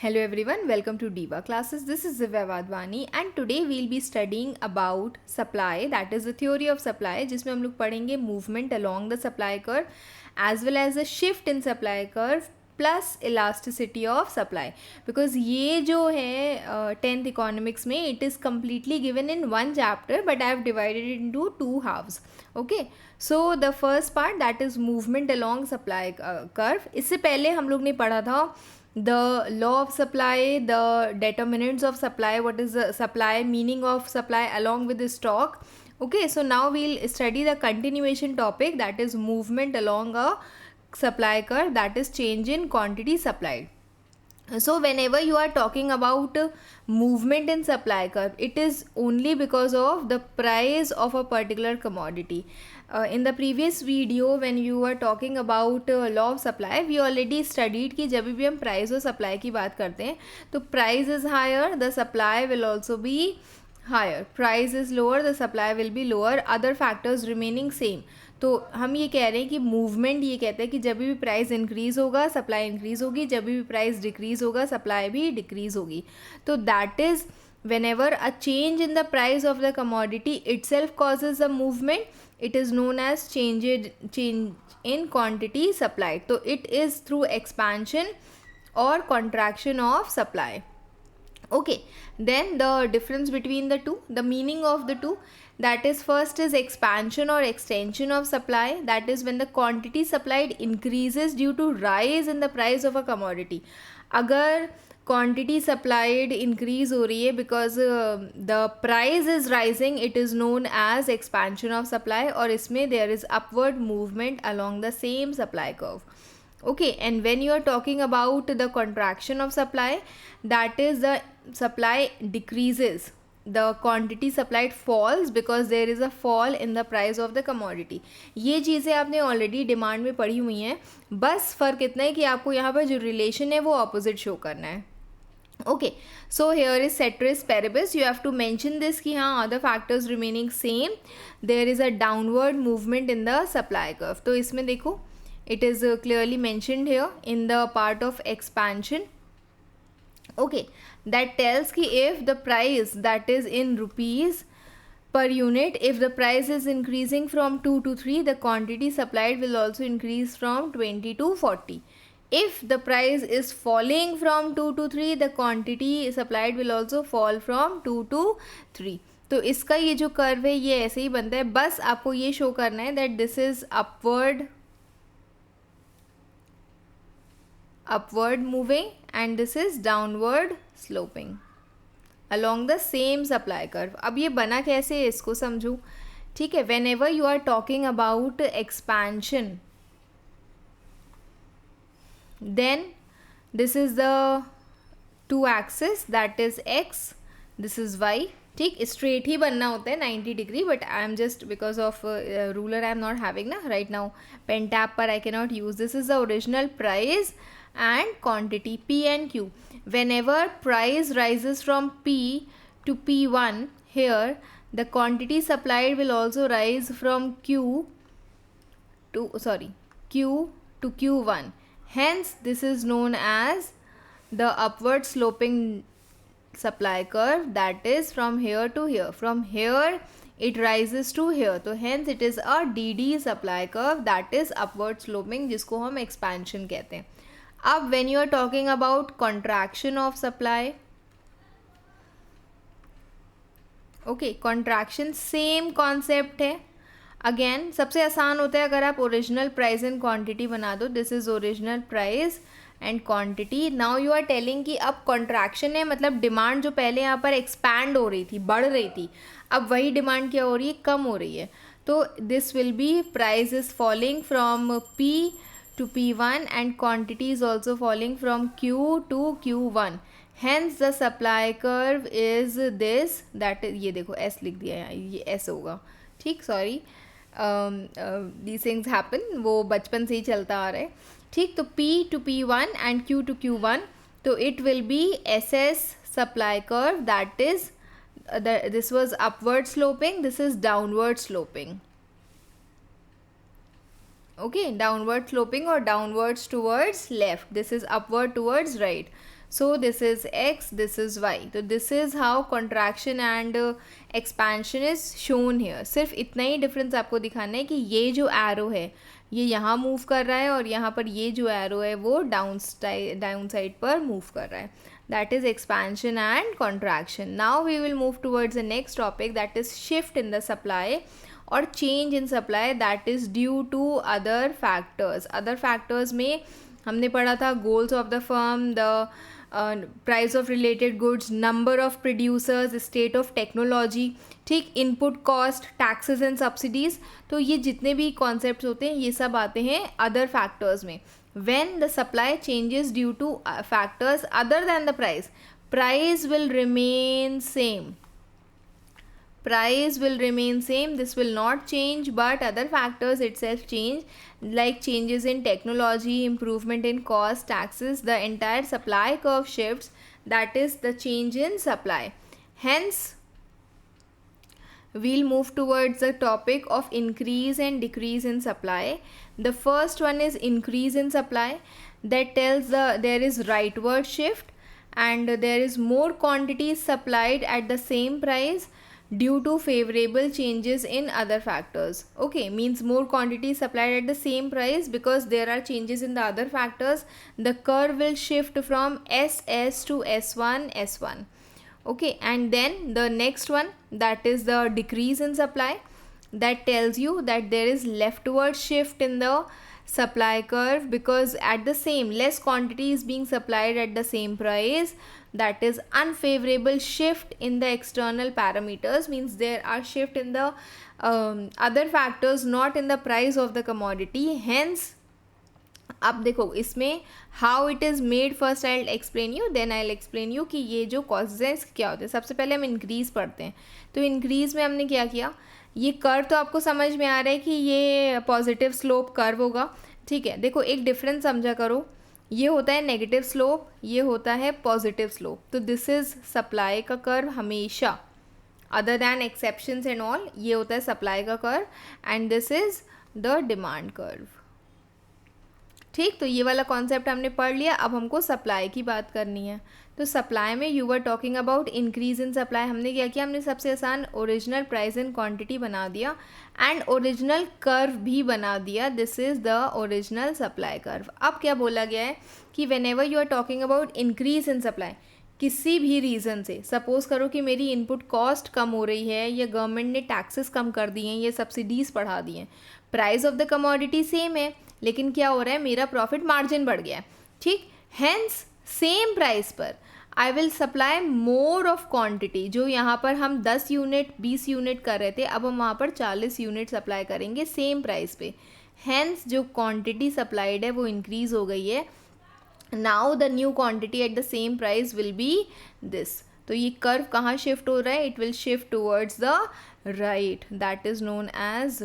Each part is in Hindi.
Hello everyone, welcome to Diva classes. This is Divya Vadwani and today we'll be studying about supply, that is the theory of supply, जिसमें हम लोग पढ़ेंगे movement along the supply curve as well as a shift in supply curve plus elasticity of supply. Because ये जो है 10th economics में it is completely given in one chapter but I have divided it into two halves. Okay, so the first part that is movement along supply curve. इससे पहले हम लोग ने पढ़ा था the law of supply, the determinants of supply, what is the supply, meaning of supply along with the stock. Okay, so now we'll study the continuation topic, that is movement along a supply curve, that is change in quantity supplied. So whenever you are talking about movement in supply curve, it is only because of the price of a particular commodity. In the previous video when you were talking about law of supply, we already studied कि जब भी हम price और supply की बात करते हैं तो price is higher, the supply will also be higher. Price is lower, the supply will be lower, other factors remaining same. तो हम ये कह रहे हैं कि मूवमेंट ये कहते हैं कि जब भी प्राइस इंक्रीज़ होगा सप्लाई इंक्रीज़ होगी, जब भी प्राइस डिक्रीज़ होगा सप्लाई भी डिक्रीज़ होगी. तो that is whenever a change in the price of the commodity itself causes a movement, it is known as change in quantity supplied. So it is through expansion or contraction of supply. Okay, then the difference between the two, the meaning of the two, that is first is expansion or extension of supply, that is when the quantity supplied increases due to rise in the price of a commodity. अगर quantity supplied increase हो रही है because the price is rising, it is known as expansion of supply और इसमें there is upward movement along the same supply curve. Okay, and when you are talking about the contraction of supply, that is the supply decreases, the quantity supplied falls because there is a fall in the price of the commodity. ये चीज़ें आपने ऑलरेडी डिमांड में पढ़ी हुई हैं, बस फ़र्क इतना है कि आपको यहाँ पर जो रिलेशन है वो ऑपोजिट शो करना है. Okay, so here is ceteris paribus, you have to mention this कि हाँ other factors remaining same, there is a downward movement in the supply curve. तो इसमें देखो it is clearly mentioned here in the part of expansion. Okay, that tells ki if the price, that is in rupees per unit, if the price is increasing from 2 to 3, the quantity supplied will also increase from 20 to 40. If the price is falling from 2 to 3, the quantity supplied will also fall from 2 to 3. तो इसका ये जो कर्व है ये ऐसे ही बनता है, बस आपको ये शो करना है that this is upward moving and this is downward sloping along the same supply curve. अब ये बना कैसे है इसको समझो. ठीक है, whenever you are talking about expansion, then this is the two axis, that is x, this is y. ठीक, स्ट्रेट ही बनना होता है 90 degree, but I am just because of ruler I am not having ना राइट नाउ, पेन टैप पर I can not use. This is the original price and quantity P and Q. Whenever price rises from P to P1, here the quantity supplied will also rise from Q to Q1. Hence this is known as the upward sloping supply curve, that is from here to here. From here it rises to here, तो hence it is a DD supply curve, that is upward sloping, जिसको हम expansion कहते हैं. अब when you are talking about contraction of supply, okay, contraction same concept है. अगेन सबसे आसान होता है अगर आप ओरिजिनल प्राइस एंड क्वांटिटी बना दो, this is original price and quantity. Now you are telling कि अब कॉन्ट्रैक्शन है, मतलब डिमांड जो पहले यहाँ पर एक्सपैंड हो रही थी, बढ़ रही थी, अब वही डिमांड क्या हो रही है, कम हो रही है. तो this will be price is falling from P to P1 and quantity is also falling from Q to Q1. Hence the supply curve is this, that is, ये देखो S लिख दिया है, ये S होगा. ठीक, सॉरी, these things happen, वो बचपन से ही चलता आ रहा है. ठीक, तो P to P1 and Q to Q1, तो it will be SS supply curve, that is this was upward sloping, this is downward sloping. Okay, downward sloping or downwards towards left, this is upward towards right. So this is x, this is y. तो this is how contraction and expansion is shown here. सिर्फ इतना ही डिफरेंस आपको दिखाना है कि ये जो एरो है ये यहाँ मूव कर रहा है और यहाँ पर ये जो एरो है वो डाउन साइड पर मूव कर रहा है. That is expansion and contraction. Now we will move towards the next topic, that is shift in the supply or change in supply that is due to other factors. Other factors में हमने पढ़ा था goals of the firm, the price of related goods, number of producers, state of technology, ठीक, input cost, taxes and subsidies. तो ये जितने भी concepts होते हैं ये सब आते हैं other factors में. When the supply changes due to factors other than the price, price will remain same. Price will remain same, this will not change, but other factors itself change, like changes in technology, improvement in cost, taxes, the entire supply curve shifts, that is the change in supply. Hence we'll move towards the topic of increase and decrease in supply. The first one is increase in supply, that tells there is rightward shift and there is more quantities supplied at the same price due to favorable changes in other factors. Okay, means more quantity supplied at the same price because there are changes in the other factors. The curve will shift from SS to S1, S1. Okay, and then the next one, that is the decrease in supply, that tells you that there is leftward shift in the supply curve because at the same less quantity is being supplied at the same price. That is unfavorable shift in the external parameters, means there are shift in the other factors, not in the price of the commodity. Hence अब देखो इसमें how it is made, first I explain you, then I explain you कि ये जो कॉजेज हैं क्या होते हैं. सबसे पहले हम इंक्रीज़ पढ़ते हैं. तो इंक्रीज़ में हमने क्या किया, ये कर्व तो आपको समझ में आ रहा है कि ये पॉजिटिव स्लोप कर्व होगा. ठीक है, देखो एक डिफरेंस समझा करो, ये होता है नेगेटिव स्लोप, ये होता है पॉजिटिव स्लोप. तो दिस इज़ सप्लाई का कर्व हमेशा, other than exceptions and all, ये होता है सप्लाई का curve and this is the demand curve. ठीक, तो ये वाला कॉन्सेप्ट हमने पढ़ लिया. अब हमको सप्लाई की बात करनी है. तो सप्लाई में you were talking about increase in supply. हमने क्या किया, हमने सबसे आसान ओरिजिनल प्राइस एंड क्वांटिटी बना दिया एंड ओरिजिनल कर्व भी बना दिया. This is the original supply curve. अब क्या बोला गया है कि whenever you are talking about increase in supply, किसी भी रीज़न से, सपोज़ करो कि मेरी इनपुट कॉस्ट कम हो रही है या गवर्नमेंट ने टैक्सेस कम कर दिए हैं या सब्सिडीज़ बढ़ा दी हैं, price of the commodity same है लेकिन क्या हो रहा है, मेरा प्रॉफिट मार्जिन बढ़ गया है. ठीक, हेंस सेम प्राइस पर I will supply more of quantity. जो यहाँ पर हम 10 यूनिट 20 यूनिट कर रहे थे, अब हम वहाँ पर 40 यूनिट सप्लाई करेंगे सेम प्राइस पे. हेंस जो क्वांटिटी सप्लाइड है वो इंक्रीज़ हो गई है. Now the new quantity at the same price will be this. तो ये कर्व कहाँ शिफ्ट हो रहा है, it will shift towards the right, that is known as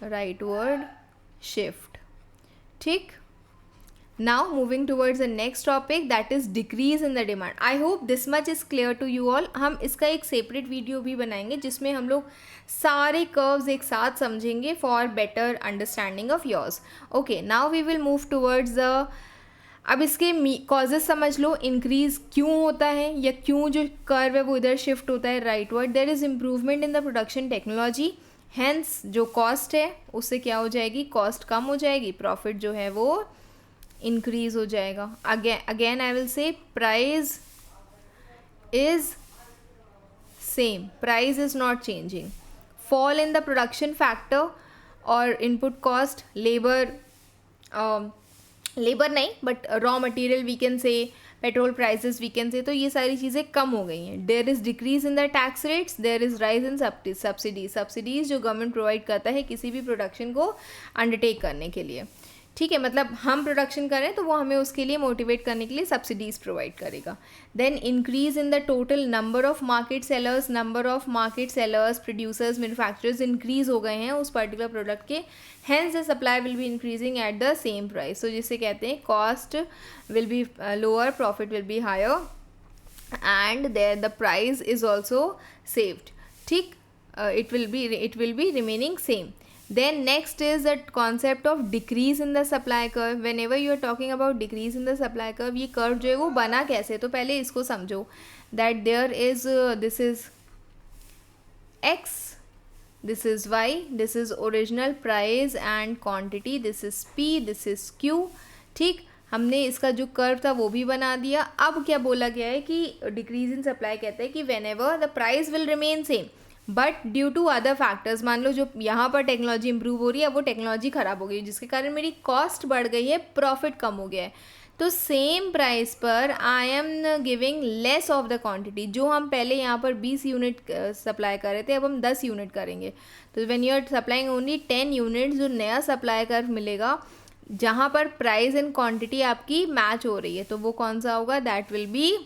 rightward shift. ठीक, now moving towards the next topic, that is decrease in the demand. I hope this much is clear to you all. हम इसका एक सेपरेट वीडियो भी बनाएंगे जिसमें हम लोग सारे कर्व्स एक साथ समझेंगे for better understanding of yours. Okay, now we will move towards the, अब इसके कॉजेज समझ लो, इंक्रीज क्यों होता है या क्यों जो कर्व है वो इधर शिफ्ट होता है rightward. There is improvement in the production technology, hence जो कॉस्ट है उससे क्या हो जाएगी, कॉस्ट कम हो जाएगी, प्रॉफिट जो है वो इंक्रीज हो जाएगा. Again I will say price is same, price is not changing. Fall in the production factor और इनपुट कॉस्ट, लेबर नहीं but raw material we can say, petrol prices we can say, तो ये सारी चीज़ें कम हो गई हैं. There is decrease in the tax rates, there is rise in subsidies जो गवर्नमेंट प्रोवाइड करता है किसी भी प्रोडक्शन को अंडरटेक करने के लिए. ठीक है, मतलब हम प्रोडक्शन करें तो वो हमें उसके लिए मोटिवेट करने के लिए सब्सिडीज़ प्रोवाइड करेगा. Then increase in the total number of market sellers, producers, manufacturers increase हो गए हैं उस पर्टिकुलर प्रोडक्ट के. Hence the supply will be increasing at the same price. So जिसे कहते हैं cost will be lower, profit will be higher and there the price is also saved. ठीक, it will be remaining same. Then next is the concept of decrease in the supply curve. Whenever you are talking about decrease in the supply curve, ये curve जो है वो बना कैसे, तो पहले इसको समझो that there is this is x, this is y, this is original price and quantity, this is p, this is q. ठीक, हमने इसका जो कर्व था वो भी बना दिया. अब क्या बोला गया है कि डिक्रीज इन सप्लाई कहते हैं कि whenever the price will remain same but due to other factors, मान लो जो यहाँ पर टेक्नोलॉजी इंप्रूव हो रही है वो टेक्नोलॉजी ख़राब हो गई जिसके कारण मेरी कॉस्ट बढ़ गई है, प्रॉफिट कम हो गया है, तो सेम प्राइस पर I am giving less of the quantity. जो हम पहले यहाँ पर 20 यूनिट सप्लाई कर रहे थे अब हम 10 यूनिट करेंगे. तो when you are supplying only 10 units, जो नया सप्लाई कर्व मिलेगा जहाँ पर प्राइस एंड क्वांटिटी आपकी मैच हो रही है, तो वो कौन सा होगा, that will be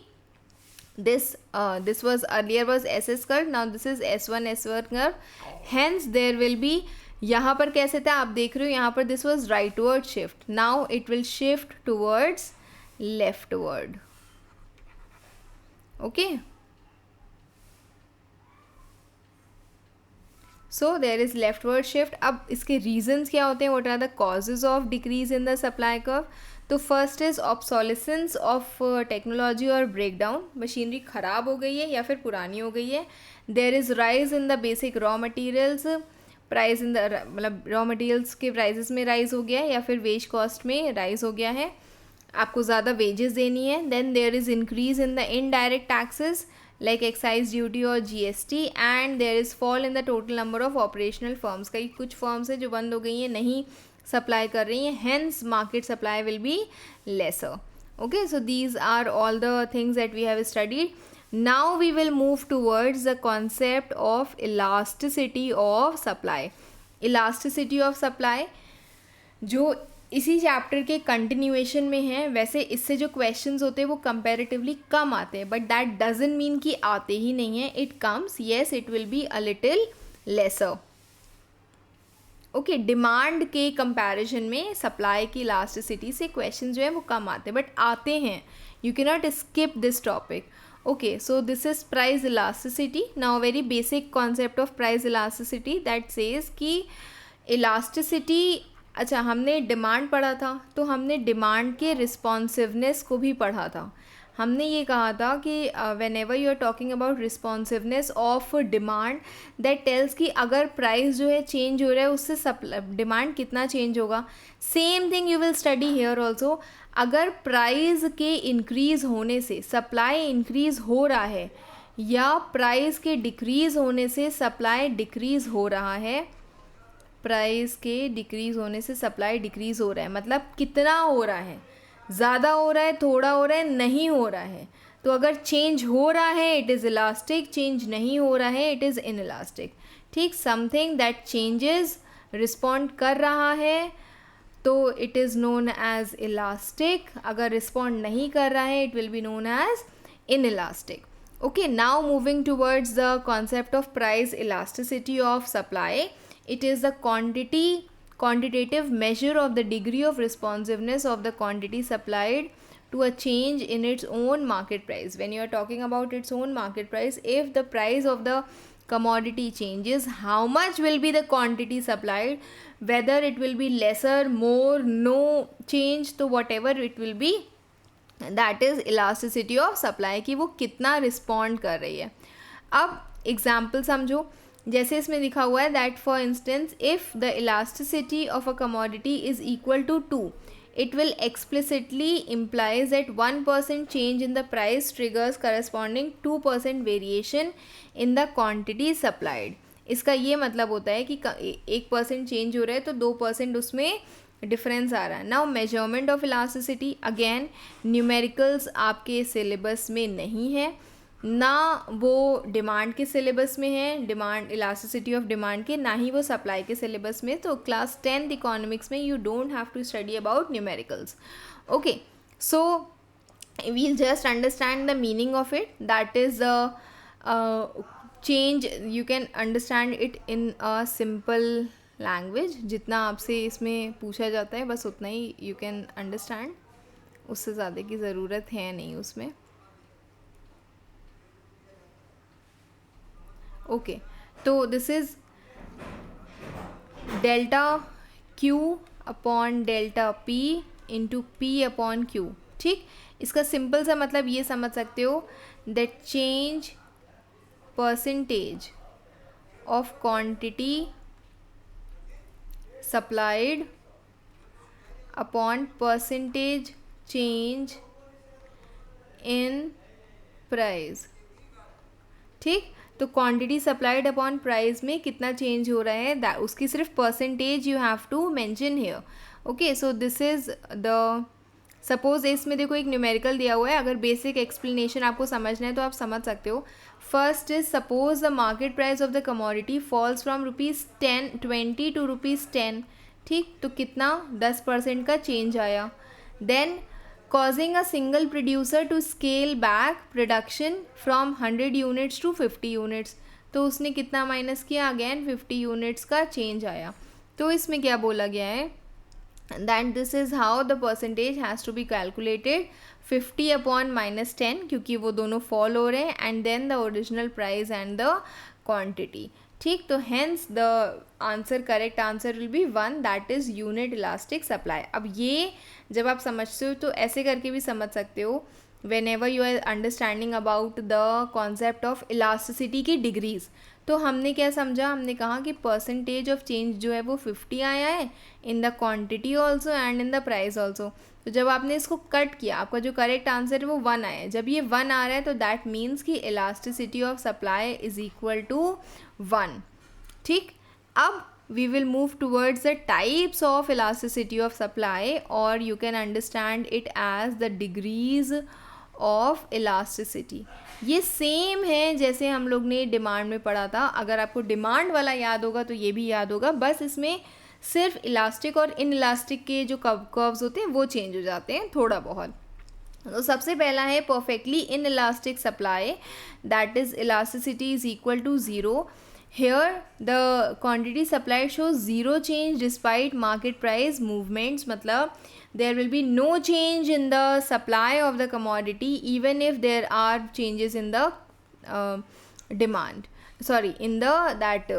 this was earlier was SS curve, now this is S1 S1 curve, hence there will be, यहाँ पर कैसे था आप देख रहे हो, यहाँ पर this was rightward shift, now it will shift towards leftward. Okay, so there is leftward shift. अब इसके reasons क्या होते हैं, what are the causes of decrease in the supply curve? तो first is obsolescence of technology और ब्रेकडाउन, मशीनरी ख़राब हो गई है या फिर पुरानी हो गई है. There is rise in the basic raw materials, price in the मतलब रॉ मटेरियल्स के प्राइसेस में राइज हो गया है या फिर वेज कॉस्ट में राइज हो गया है, आपको ज़्यादा वेजेस देनी है. Then there is increase in the indirect taxes like excise duty और GST, and there is fall in the total number of operational firms. कई कुछ फर्म्स है जो बंद हो गई हैं, नहीं सप्लाई कर रही हैं, hence market supply will be lesser. Okay, so these are all the things that we have studied. Now we will move towards the concept of elasticity of supply. Elasticity of supply जो इसी चैप्टर के कंटिन्यूएशन में है, वैसे इससे जो क्वेश्चंस होते हैं वो कंपैरेटिवली कम आते हैं, बट दैट डजंट मीन कि आते ही नहीं है. It comes, yes, it will be a little lesser. Okay, demand के कंपैरिजन में सप्लाई की इलास्टिसिटी से क्वेश्चन जो है वो कम आते हैं, बट आते हैं. You can not skip this topic. Okay, so this is price elasticity. Now very basic concept of price elasticity that says कि इलास्टिसिटी, अच्छा हमने डिमांड पढ़ा था तो हमने डिमांड के रिस्पॉन्सिवनेस को भी पढ़ा था. हमने ये कहा था कि whenever you are talking about responsiveness of demand, that tells कि अगर प्राइस जो है चेंज हो रहा है उससे डिमांड कितना चेंज होगा. Same thing you will study here also. अगर प्राइस के इंक्रीज़ होने से सप्लाई इंक्रीज़ हो रहा है या प्राइस के डिक्रीज़ होने से सप्लाई डिक्रीज़ हो रहा है, प्राइस के डिक्रीज़ होने से सप्लाई डिक्रीज़ हो रहा है, मतलब कितना हो रहा है, ज़्यादा हो रहा है, थोड़ा हो रहा है, नहीं हो रहा है. तो अगर चेंज हो रहा है इट इज़ इलास्टिक, चेंज नहीं हो रहा है इट इज़ इनइलास्टिक. ठीक, समथिंग दैट चेंजेस रिस्पॉन्ड कर रहा है तो it is known as elastic, अगर रिस्पॉन्ड नहीं कर रहा है it will be known as inelastic. Okay, now moving towards the concept of price elasticity of supply. It is the quantitative measure of the degree of responsiveness of the quantity supplied to a change in its own market price. When you are talking about its own market price, if the price of the commodity changes, how much will be the quantity supplied, whether it will be lesser, more, no change, तो whatever it will be, that is elasticity of supply, कि वो कितना रिस्पॉन्ड कर रही है. अब एग्जाम्पल समझो, जैसे इसमें लिखा हुआ है that for instance if the elasticity of a commodity is equal to 2, it will explicitly implies that 1% change in the price triggers corresponding 2% variation in the quantity supplied. इसका ये मतलब होता है कि 1% चेंज हो रहा है तो 2% उसमें डिफरेंस आ रहा है. Now measurement of elasticity, again numericals आपके सिलेबस में नहीं है, ना वो डिमांड के सिलेबस में है, डिमांड इलास्टिसिटी ऑफ डिमांड के, ना ही वो सप्लाई के सिलेबस में. तो क्लास 10th इकोनॉमिक्स में you don't have to study about numericals. Okay, so we'll just understand the meaning of it, that is the change. You can understand it in a simple language. जितना आपसे इसमें पूछा जाता है बस उतना ही यू कैन अंडरस्टैंड, उससे ज़्यादा की ज़रूरत है नहीं उसमें. ओके, तो this is delta Q upon delta P into P upon Q. ठीक, इसका सिंपल सा मतलब ये समझ सकते हो that change percentage of quantity supplied upon percentage change in price. ठीक, तो क्वांटिटी सप्लाइड अपॉन प्राइस में कितना चेंज हो रहा है उसकी सिर्फ percentage you have to mention here. Okay, so this is the, suppose इसमें देखो एक न्यूमेरिकल दिया हुआ है, अगर बेसिक एक्सप्लेनेशन आपको समझना है तो आप समझ सकते हो। First is suppose the market price of the commodity falls from ₹20 to ₹10। ठीक, तो कितना 10% का चेंज आया। Then causing a single producer to scale back production from 100 units to 50 units, तो उसने कितना माइनस किया, अगेन 50 यूनिट्स का चेंज आया। तो इसमें क्या बोला गया है, that this is how the percentage has to be calculated, 50 upon -10, क्योंकि वो दोनों फॉल हो रहे हैं, and then the original price and the quantity. ठीक, तो hence the answer, correct answer will be 1, that is unit elastic supply. अब ये जब आप समझते हो तो ऐसे करके भी समझ सकते हो, whenever you are understanding about the concept of elasticity की डिग्रीज। तो हमने क्या समझा, हमने कहा कि परसेंटेज ऑफ चेंज जो है वो 50 आया है इन the quantity also and in the price also. तो जब आपने इसको कट किया, आपका जो करेक्ट आंसर है वो 1 आया है। जब ये 1 आ रहा है तो दैट मीन्स कि elasticity of supply is equal to 1। ठीक, अब we will move towards the types of elasticity of supply, or you can understand it as the degrees of elasticity। ये सेम है जैसे हम लोग ने डिमांड में पढ़ा था। अगर आपको डिमांड वाला याद होगा तो ये भी याद होगा, बस इसमें सिर्फ इलास्टिक और इन इलास्टिक के जो कर्व्स होते हैं वो चेंज हो जाते हैं थोड़ा बहुत। तो सबसे पहला है perfectly inelastic supply, that is elasticity is equal to 0। Here the quantity supplied shows zero change despite market price movements, मतलब there will be no change in the supply of the commodity even if there are changes in the demand, sorry in the that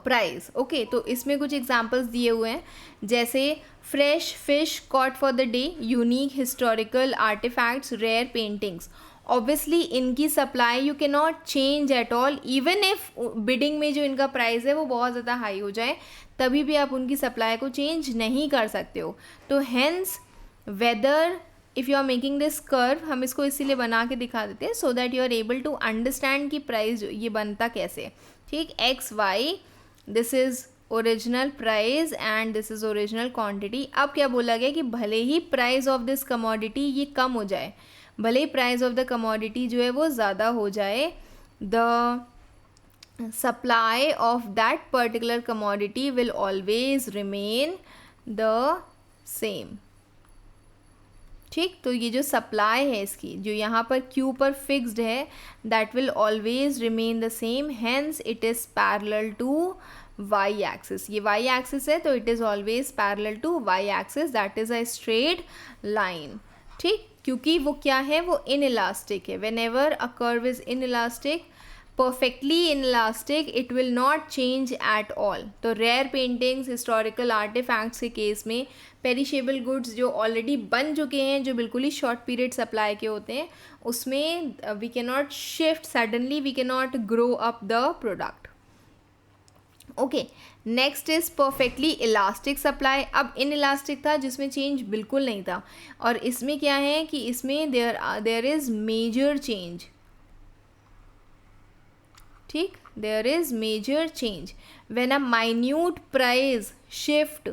price. Okay, तो इसमें कुछ एग्जांपल्स दिए हुए हैं, जैसे fresh fish caught for the day, unique historical artefacts, rare paintings. Obviously इनकी supply you can not change at all, even if bidding में जो इनका प्राइस है वो बहुत ज़्यादा हाई हो जाए तभी भी आप उनकी सप्लाई को चेंज नहीं कर सकते हो। तो hence whether if you are making this curve, हम इसको इसीलिए बना के दिखा देते हैं so that you are able to understand कि प्राइस ये बनता कैसे। ठीक, X Y, this is original price and this is original quantity. अब क्या बोला गया कि भले ही प्राइस ऑफ दिस कमोडिटी ये कम हो जाए, भले ही प्राइस ऑफ द कमोडिटी जो है वो ज़्यादा हो जाए, the supply of that particular commodity will always remain the same. ठीक, तो ये जो सप्लाई है इसकी, जो यहाँ पर क्यू पर फिक्स्ड है, that will always remain the same, hence it is parallel to Y axis. ये वाई एक्सिस है तो it is always parallel to Y axis, that is a straight line. ठीक, क्योंकि वो क्या है, वो इन इलास्टिक है। Whenever a curve is inelastic, perfectly inelastic, it will not change at all. तो रेयर पेंटिंग्स, हिस्टोरिकल आर्टिफैक्ट्स के केस में, पेरिशेबल गुड्स जो ऑलरेडी बन चुके हैं, जो बिल्कुल ही शॉर्ट पीरियड सप्लाई के होते हैं, उसमें we can not shift suddenly, we can not grow up the product. Okay, next is perfectly elastic supply. अब इन इलास्टिक था जिसमें चेंज बिल्कुल नहीं था, और इसमें क्या है कि इसमें देयर इज मेजर चेंज। ठीक, there is major change when a minute price shift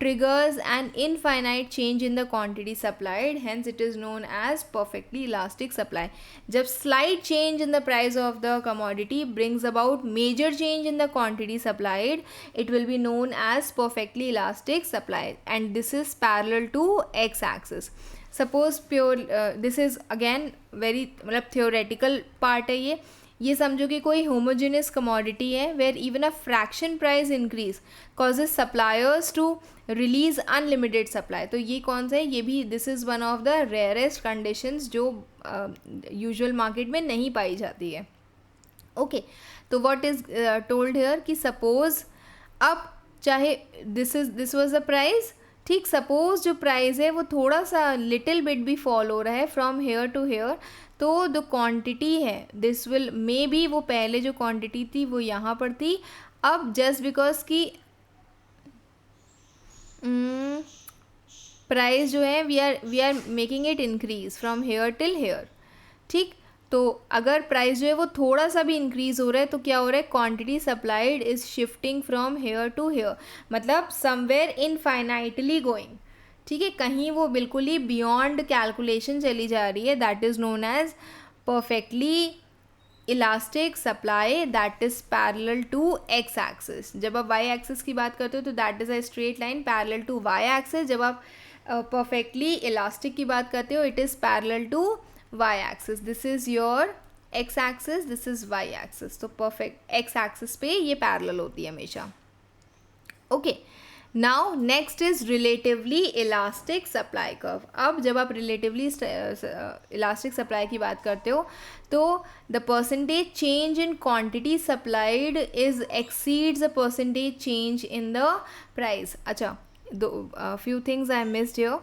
triggers an infinite change in the quantity supplied, hence it is known as perfectly elastic supply। जब slight change in the price of the commodity brings about major change in the quantity supplied, it will be known as perfectly elastic supply, and this is parallel to x axis। suppose pure this is again very मतलब theoretical part है ये समझो कि कोई होमोजेनियस कमोडिटी है where even a fraction price increase causes suppliers to release unlimited supply. तो ये कौन सा है, ये भी this is one of the rarest conditions जो यूजुअल मार्केट में नहीं पाई जाती है। ओके, तो व्हाट इज टोल्ड हियर कि सपोज अब चाहे दिस वाज द प्राइस, ठीक, सपोज जो प्राइस है वो थोड़ा सा लिटिल बिट भी फॉल हो रहा है फ्रॉम हेयर टू हेयर, तो द क्वांटिटी है दिस विल मे बी, वो पहले जो क्वांटिटी थी वो यहाँ पर थी, अब जस्ट बिकॉज की प्राइस जो है we are making it increase from here till here, ठीक। तो अगर प्राइस जो है वो थोड़ा सा भी इंक्रीज हो रहा है तो क्या हो रहा है, quantity supplied is shifting from here to here, मतलब समवेयर इनफाइनाइटली गोइंग, ठीक है, कहीं वो बिल्कुल ही बियॉन्ड कैलकुलेशन चली जा रही है, that is known as perfectly elastic supply that is parallel to X axis. जब आप वाई एक्सिस की बात करते हो तो that is a straight line parallel to Y axis, जब आप परफेक्टली इलास्टिक की बात करते हो it is parallel to y axis, this is your x axis, this is y axis, तो perfect x axis पे ये parallel होती है हमेशा। okay, now next is relatively elastic supply curve। अब जब आप relatively elastic supply की बात करते हो तो the percentage change in quantity supplied is exceeds the percentage change in the price। अच्छा, few things I missed here।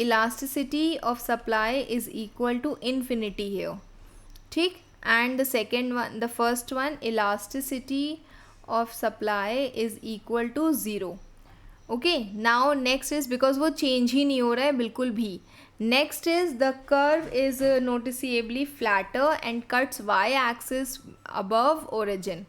elasticity of supply is equal to infinity here, ठीक, and the second one, the first one, elasticity of supply is equal to 0। okay, now next is, because वो change ही नहीं हो रहा है बिल्कुल भी, next is the curve is noticeably flatter and cuts y axis above origin।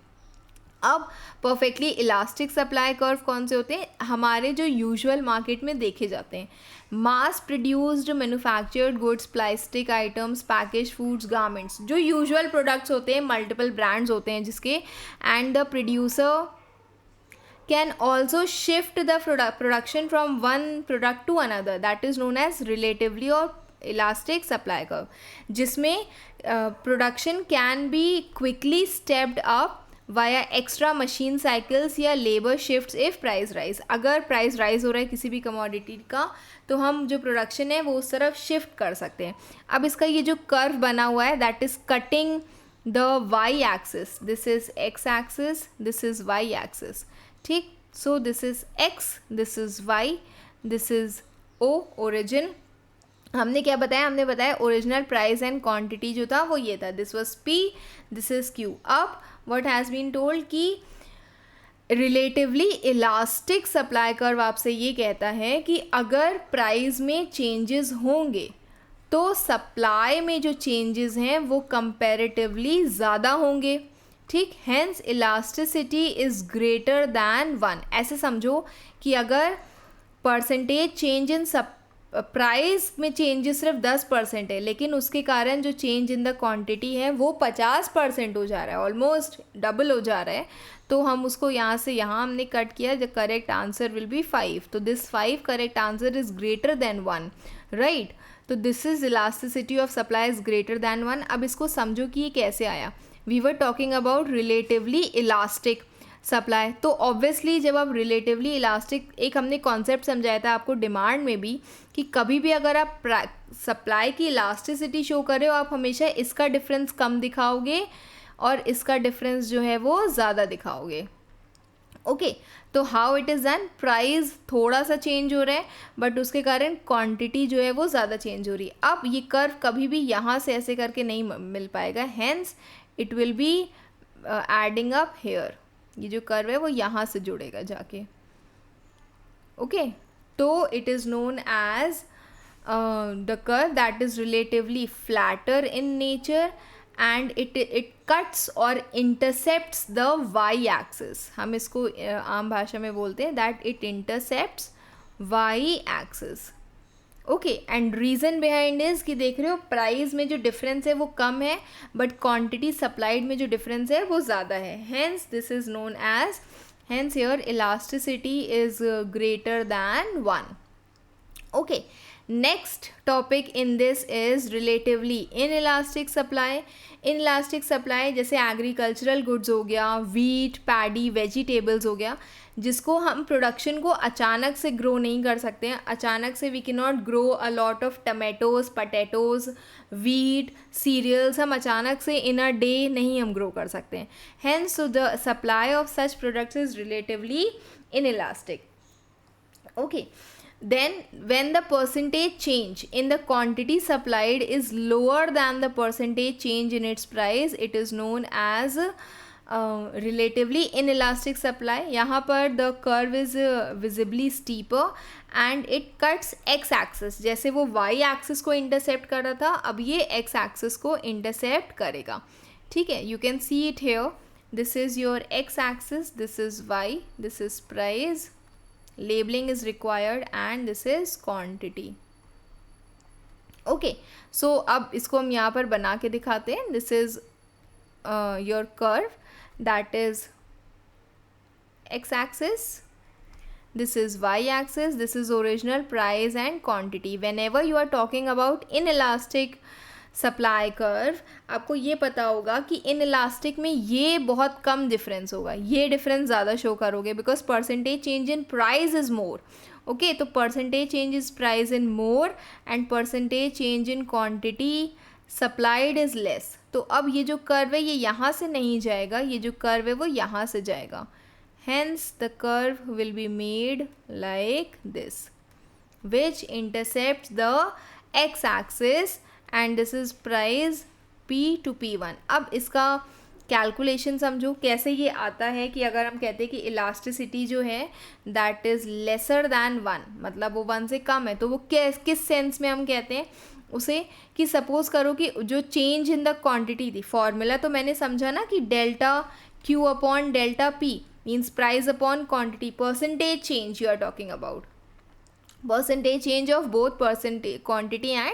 अब परफेक्टली इलास्टिक सप्लाई कर्व कौन से होते हैं, हमारे जो यूजुअल मार्केट में देखे जाते हैं, mass produced manufactured goods, plastic items, package foods, garments, जो यूजुअल प्रोडक्ट्स होते हैं, मल्टीपल ब्रांड्स होते हैं जिसके, and the producer can also shift the production from one product to another, that is known as relatively और इलास्टिक सप्लाई कर्व, जिसमें production can be quickly stepped up via extra machine cycles या labour shifts if price rise. अगर प्राइस राइज हो रहा है किसी भी कमोडिटी का तो हम जो प्रोडक्शन है वो उस तरफ शिफ्ट कर सकते हैं। अब इसका ये जो कर्व बना हुआ है that is cutting the Y axis, this is X axis, this is Y axis, ठीक। So this is X, this is Y, this is O origin. हमने क्या बताया, हमने बताया ओरिजिनल प्राइस एंड क्वांटिटी जो था वो ये था, this was P, this is Q. अब व्हाट हैज़ बीन टोल्ड कि रिलेटिवली इलास्टिक सप्लाई कर्व आपसे ये कहता है कि अगर प्राइस में चेंजेस होंगे तो सप्लाई में जो चेंजेस हैं वो कंपैरेटिवली ज़्यादा होंगे, ठीक। Hence elasticity is greater than 1। ऐसे समझो कि अगर परसेंटेज चेंज इन प्राइस में चेंजेस सिर्फ 10% है, लेकिन उसके कारण जो चेंज इन द क्वांटिटी है वो 50% हो जा रहा है, ऑलमोस्ट डबल हो जा रहा है, तो हम उसको यहाँ से यहाँ हमने कट किया, the correct answer will be 5। तो this 5 correct answer is greater than 1, right. तो this is elasticity of supply is greater than 1। अब इसको समझो कि ये कैसे आया। We were talking about relatively elastic supply, तो ऑब्वियसली जब आप रिलेटिवली इलास्टिक, एक हमने कॉन्सेप्ट समझाया था आपको डिमांड में भी कि कभी भी अगर आप सप्लाई की इलास्टिसिटी शो कर रहे हो आप हमेशा इसका डिफरेंस कम दिखाओगे और इसका डिफरेंस जो है वो ज़्यादा दिखाओगे। ओके, तो how it is done, price थोड़ा सा चेंज हो रहा है बट उसके कारण क्वांटिटी जो है वो ज़्यादा चेंज हो रही है। अब ये कर्व कभी भी यहाँ से ऐसे करके नहीं मिल पाएगा, hence it will be adding up here. ये जो कर्व है वो यहाँ से जुड़ेगा जाके, ओके। तो it is known as the curve that is relatively flatter in nature and it cuts और इंटरसेप्ट्स द वाई एक्सिस। हम इसको आम भाषा में बोलते हैं that it intercepts Y axis, okay. And reason behind is कि देख रहे हो प्राइस में जो डिफरेंस है वो कम है बट क्वांटिटी सप्लाइड में जो डिफरेंस है वो ज़्यादा है, hence this is known as, hence here elasticity is greater than 1, okay. Next topic in this is relatively inelastic supply. Inelastic supply जैसे एग्रीकल्चरल गुड्स हो गया, वीट, पैडी, वेजिटेबल्स हो गया, जिसको हम प्रोडक्शन को अचानक से ग्रो नहीं कर सकते हैं. अचानक से we can not grow a lot of tomatoes, potatoes, wheat, cereals. हम अचानक से इन अ डे नहीं हम ग्रो कर सकते हैं. Hence the supply of such products is relatively inelastic. Okay, then when the percentage change in the quantity supplied is lower than the percentage change in its price, it is known as relatively inelastic supply. यहाँ पर the curve is visibly steeper and it cuts x axis. जैसे वो y axis को intercept कर रहा था, अब ये x axis को intercept करेगा. ठीक है, you can see it here. This is your x axis, this is y, this is price, labeling is required and this is quantity. Okay, so अब इसको हम यहाँ पर बना के दिखाते हैं. This is your curve, that is x axis, this is y axis, this is original price and quantity. Whenever you are talking about inelastic supply curve, आपको ये पता होगा कि इन इलास्टिक में ये बहुत कम डिफरेंस होगा, ये डिफरेंस ज़्यादा शो करोगे because percentage change in price is more. Okay, तो percentage change is price in more and percentage change in quantity supplied is less. तो अब ये जो कर्व है ये यहाँ से नहीं जाएगा, ये जो कर्व है वो यहाँ से जाएगा. Hence the curve will be made like this which intercepts the x axis and this is price P to P1. अब इसका कैलकुलेशन समझो कैसे ये आता है कि अगर हम कहते हैं कि इलास्टिसिटी जो है दैट इज़ लेसर दैन 1, मतलब वो 1 से कम है, तो वो किस सेंस में हम कहते हैं उसे कि सपोज करो कि जो चेंज इन द क्वांटिटी थी, फॉर्मूला तो मैंने समझा ना कि delta Q upon delta P means price upon quantity, percentage change you are talking about, percentage change of both percentage quantity and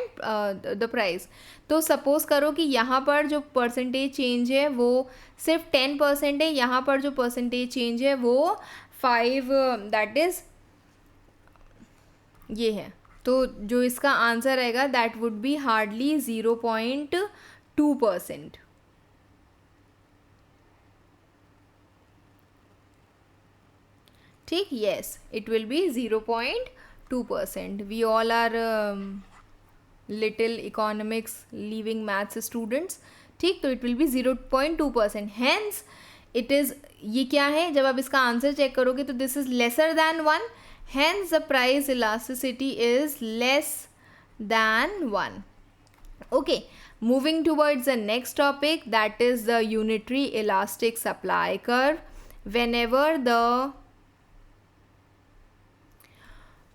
the price. तो सपोज करो कि यहाँ पर जो परसेंटेज चेंज है वो सिर्फ 10% है, यहाँ पर जो परसेंटेज चेंज है वो 5 दैट इज़ ये है. तो जो इसका आंसर रहेगा दैट वुड बी हार्डली 0.2%. ठीक, yes, it will be 0.2%. We all are little economics leaving maths students. ठीक, तो it will be 0.2%. Hence it is, ये क्या है, जब आप इसका आंसर चेक करोगे तो this is lesser than 1. Hence the price elasticity is less than 1. Okay, moving towards the next topic, that is the unitary elastic supply curve. Whenever the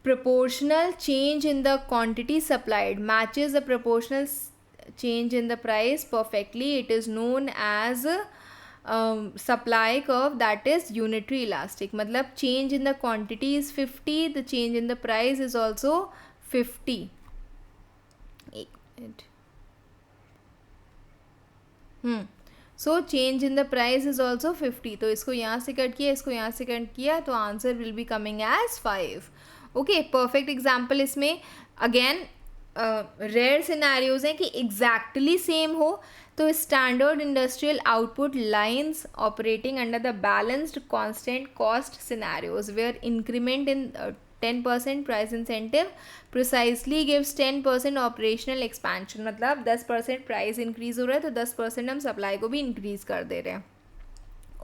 proportional change in the quantity supplied matches the proportional change in the price perfectly, it is known as supply curve, that is unitary elastic. मतलब change in the quantity is 50, the change in the price is also 50. So change in the price is also 50. तो इसको यहाँ से कट किया, इसको यहाँ से कट किया, तो answer will be coming as 5. Okay, perfect example इसमें अगेन रेयर सिनेरियोज हैं कि एग्जैक्टली सेम हो. तो standard industrial output lines operating under the balanced constant cost scenarios where increment in 10% price incentive precisely gives 10% operational expansion. मतलब 10% प्राइस इंक्रीज हो रहा है तो 10% हम सप्लाई को भी इंक्रीज कर दे रहे हैं.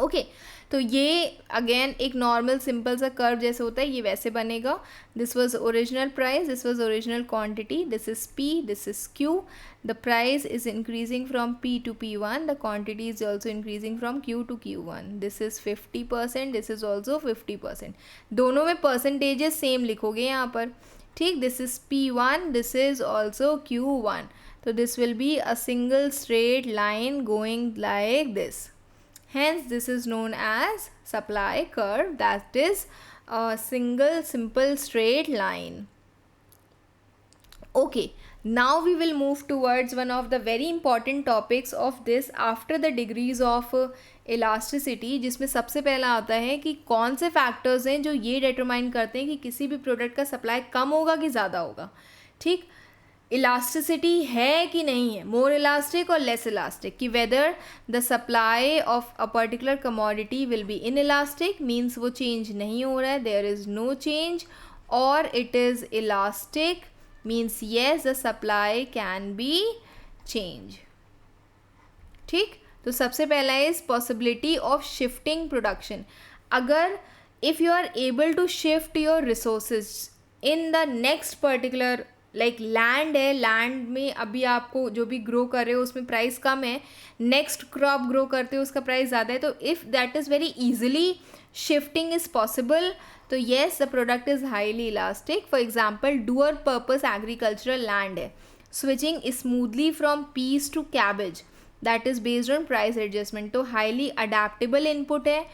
ओके, तो ये अगेन एक नॉर्मल सिंपल सा कर्व जैसे होता है ये वैसे बनेगा. This was original price, this was original quantity, this is P, this is Q. The price is increasing from P to P1, the quantity is also increasing from Q to Q1. This is 50%, this is also 50%. दोनों में परसेंटेजेस सेम लिखोगे यहाँ पर. ठीक, this is P1, this is also Q1. तो this will be a single straight line going like this. Hence this is known as supply curve, that is a single simple straight line. Okay, now we will move towards one of the very important topics of this after the degrees of elasticity, जिसमें सबसे पहला आता है कि कौन से फैक्टर्स हैं जो ये डिटरमाइन करते हैं कि किसी भी प्रोडक्ट का सप्लाई कम होगा कि ज़्यादा होगा. ठीक, इलास्टिसिटी है कि नहीं है, मोर इलास्टिक और लेस इलास्टिक, कि whether the supply of a particular commodity will be inelastic, means वो चेंज नहीं हो रहा है, देयर इज़ नो चेंज, और it is elastic, means yes the supply can be change. ठीक, तो सबसे पहला is possibility of shifting production. अगर if you are able to shift your resources in the next particular, like land है, लैंड में अभी आपको जो भी ग्रो कर रहे हो उसमें प्राइस कम है, नेक्स्ट क्रॉप ग्रो करते हो उसका प्राइस ज़्यादा है, तो if that is very easily shifting is possible, तो yes the product is highly elastic. For example dual purpose agricultural land है, switching smoothly from peas to cabbage, that is based on price adjustment, तो हाईली अडेप्टेबल इनपुट है।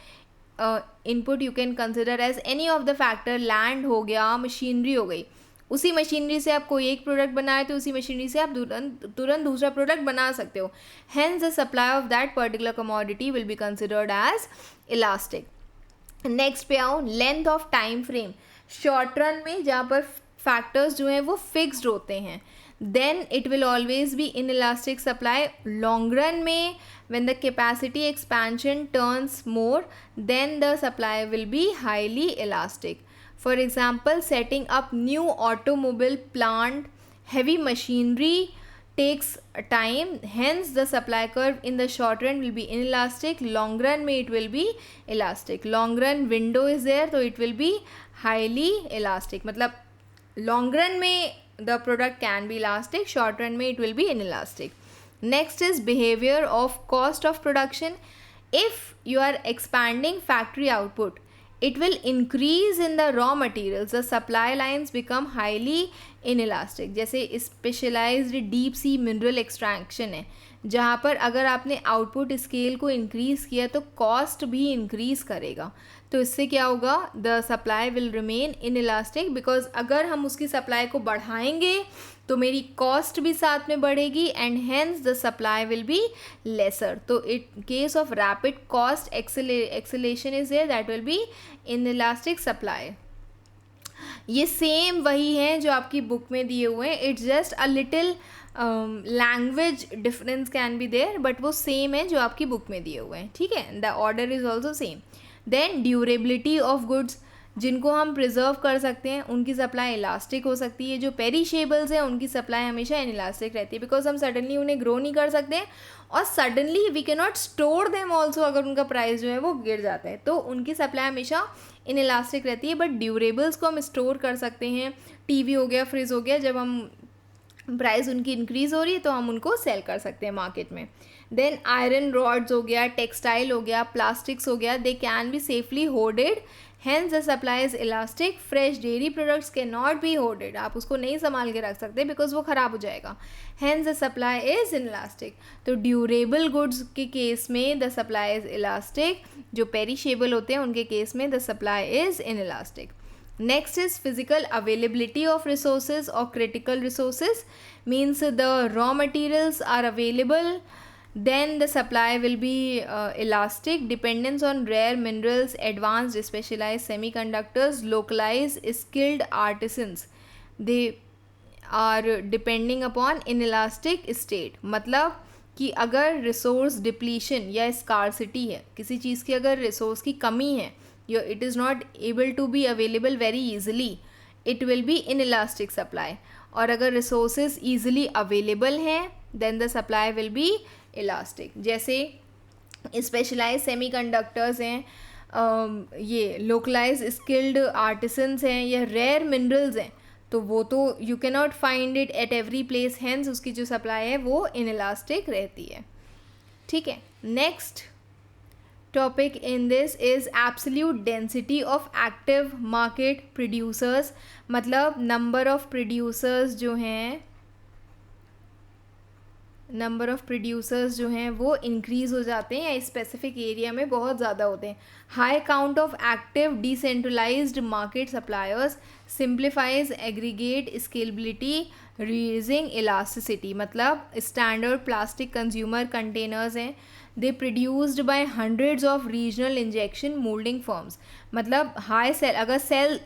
Input you can consider as any of the factor, land हो गया, मशीनरी हो गई, उसी मशीनरी से आप कोई एक प्रोडक्ट बनाए तो उसी मशीनरी से आप तुरंत दूसरा प्रोडक्ट बना सकते हो, hence the supply of that particular commodity will be considered as elastic. Next पे आओ, length of time frame, short run में जहाँ पर फैक्टर्स जो हैं वो फिक्स्ड होते हैं, then it will always be inelastic supply. Long run में when the capacity expansion turns more, then the supply will be highly elastic. For example, setting up new automobile plant, heavy machinery takes time, hence the supply curve in the short run will be inelastic, long run में it will be elastic. Long run window is there, so it will be highly elastic, मतलब long run में the product can be elastic, short run में it will be inelastic. Next is behavior of cost of production. If you are expanding factory output, it will increase in the raw materials, the supply lines become highly inelastic. जैसे specialized deep sea mineral extraction है, जहाँ पर अगर आपने आउटपुट स्केल को इंक्रीज़ किया तो कॉस्ट भी इंक्रीज़ करेगा, तो इससे क्या होगा, the supply will remain in elastic, because अगर हम उसकी सप्लाई को बढ़ाएंगे तो मेरी कॉस्ट भी साथ में बढ़ेगी and hence the supply will be lesser. तो in case of rapid cost acceleration is there, that will be inelastic supply. ये सेम वही है जो आपकी बुक में दिए हुए हैं, it's just a little language difference can be there, but वो सेम है जो आपकी बुक में दिए हुए हैं, ठीक है, the order is also same. Then durability of goods, जिनको हम प्रिजर्व कर सकते हैं उनकी सप्लाई इलास्टिक हो सकती है, जो पेरिशेबल्स हैं उनकी सप्लाई हमेशा इनइलास्टिक रहती है, बिकॉज हम सडनली उन्हें ग्रो नहीं कर सकते और suddenly we can not store them also, अगर उनका प्राइस जो है वो गिर जाता है तो उनकी सप्लाई हमेशा इनइलास्टिक रहती है। बट ड्यूरेबल्स को हम स्टोर कर सकते हैं, टीवी हो गया, फ्रिज हो गया, जब हम प्राइस उनकी इंक्रीज़ हो रही है तो हम उनको सेल कर सकते हैं मार्केट में। देन आयरन रॉड्स हो गया, टेक्सटाइल हो गया, प्लास्टिक्स हो गया, they can be safely hoarded, hence the supply is elastic. Fresh dairy products can not be hoarded, आप उसको नहीं संभाल के रख सकते बिकॉज वो ख़राब हो जाएगा, hence the supply is elastic. तो ड्यूरेबल गुड्स के केस में द सप्लाई इज इलास्टिक, जो पेरिशेबल होते हैं उनके केस में the supply is in elastic. Next is physical availability of resources or critical resources, means the raw materials are available, then the supply will be elastic. Dependence on rare minerals, advanced specialized semiconductors, localized skilled artisans, they are depending upon inelastic state। मतलब कि अगर रिसोर्स डिप्लीशन या स्कार्सिटी है, किसी चीज़ की अगर रिसोर्स की कमी है, it is not able to be available very easily, it will be inelastic supply। और अगर resources easily available हैं then the supply will be elastic। जैसे specialized semiconductors हैं, ये localized skilled artisans हैं, या rare minerals हैं, तो वो तो you cannot find it at every place, hence उसकी जो supply है वो inelastic रहती है, ठीक है। Next topic in this is absolute density of active market producers, मतलब number of producers जो हैं वो increase हो जाते हैं या स्पेसिफिक एरिया में बहुत ज़्यादा होते हैं। High count of active decentralised market suppliers simplifies aggregate scalability raising elasticity, मतलब स्टैंडर्ड प्लास्टिक कंज्यूमर कंटेनर्स हैं, they produced by hundreds of regional injection moulding firms, मतलब हाई सेल, अगर सेल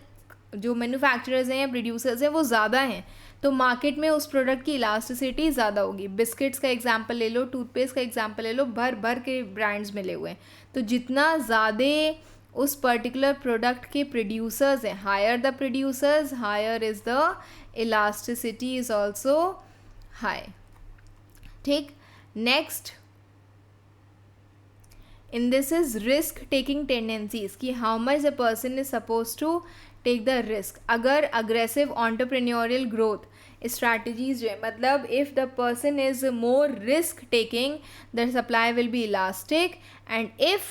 जो मैन्युफैक्चरर्स हैं या प्रोड्यूसर्स हैं वो ज़्यादा हैं तो मार्केट में उस प्रोडक्ट की इलास्टिसिटी ज़्यादा होगी. बिस्किट्स का एग्जांपल ले लो, टूथपेस्ट का एग्जांपल ले लो, भर भर के ब्रांड्स मिले हुए हैं. तो जितना ज़्यादा उस पर्टिकुलर प्रोडक्ट के प्रोड्यूसर्स हैं, higher the producers, higher is the elasticity is also high. ठीक. Next in this is risk taking tendencies कि how much the person is supposed to take the risk. अगर aggressive entrepreneurial growth strategies जो है, मतलब if the person is more risk taking, the supply will be elastic. And if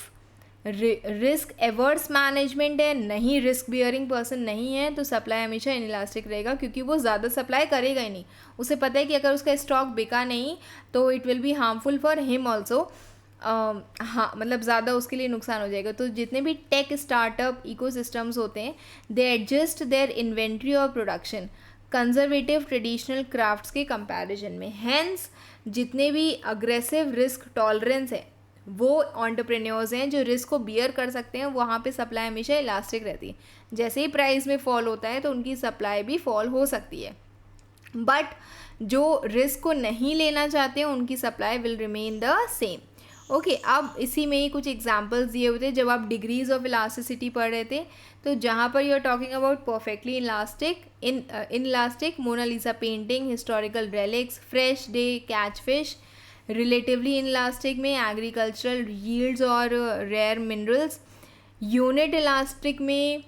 risk averse management है, नहीं रिस्क बियरिंग पर्सन नहीं है, तो सप्लाई हमेशा इनइलास्टिक रहेगा, क्योंकि वो ज़्यादा सप्लाई करेगा ही नहीं. उसे पता है कि अगर उसका स्टॉक बिका नहीं तो it will be harmful for him also. हाँ, मतलब ज़्यादा उसके लिए नुकसान हो जाएगा. तो जितने भी टेक स्टार्टअप इकोसिस्टम्स होते हैं, दे एडजस्ट देयर इन्वेंट्री और प्रोडक्शन कंजर्वेटिव ट्रेडिशनल क्राफ्ट्स के कंपैरिजन में. हैंस जितने भी अग्रेसिव रिस्क टॉलरेंस है, वो एंटरप्रेन्योर्स हैं जो रिस्क को बियर कर सकते हैं. वहाँ पे सप्लाई हमेशा इलास्टिक रहती है. जैसे ही प्राइस में फॉल होता है तो उनकी सप्लाई भी फॉल हो सकती है. बट जो रिस्क को नहीं लेना चाहते हैं, उनकी supply will remain the same. Okay, अब इसी में ही कुछ एग्जांपल्स दिए हुए थे जब आप डिग्रीज ऑफ इलास्टिसिटी पढ़ रहे थे. तो जहाँ पर you are talking about perfectly elastic, inelastic, Mona Lisa painting, historical relics, fresh day catch fish. Relatively inelastic में एग्रीकल्चरल यील्ड्स और रेयर मिनरल्स. यूनिट इलास्टिक में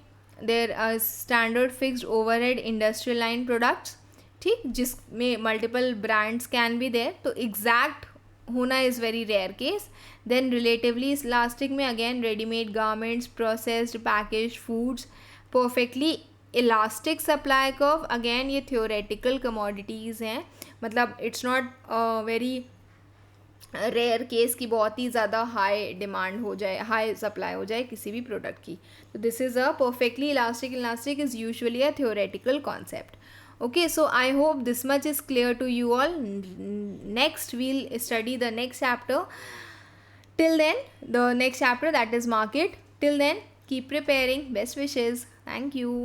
there standard fixed overhead industrial line products. ठीक, जिसमें multiple brands can be there. तो एग्जैक्ट होना is very rare case. Then relatively elastic में again readymade garments, processed package foods. Perfectly elastic supply curve, again ये थियोरेटिकल कमोडिटीज़ हैं, मतलब it's not very rare case कि बहुत ही ज़्यादा हाई डिमांड हो जाए, हाई सप्लाई हो जाए किसी भी प्रोडक्ट की. तो this is a perfectly elastic. Elastic is usually a theoretical concept. Okay, so I hope this much is clear to you all. Next we'll study the next chapter. Till then, the next chapter, that is market. Till then, keep preparing. Best wishes. Thank you.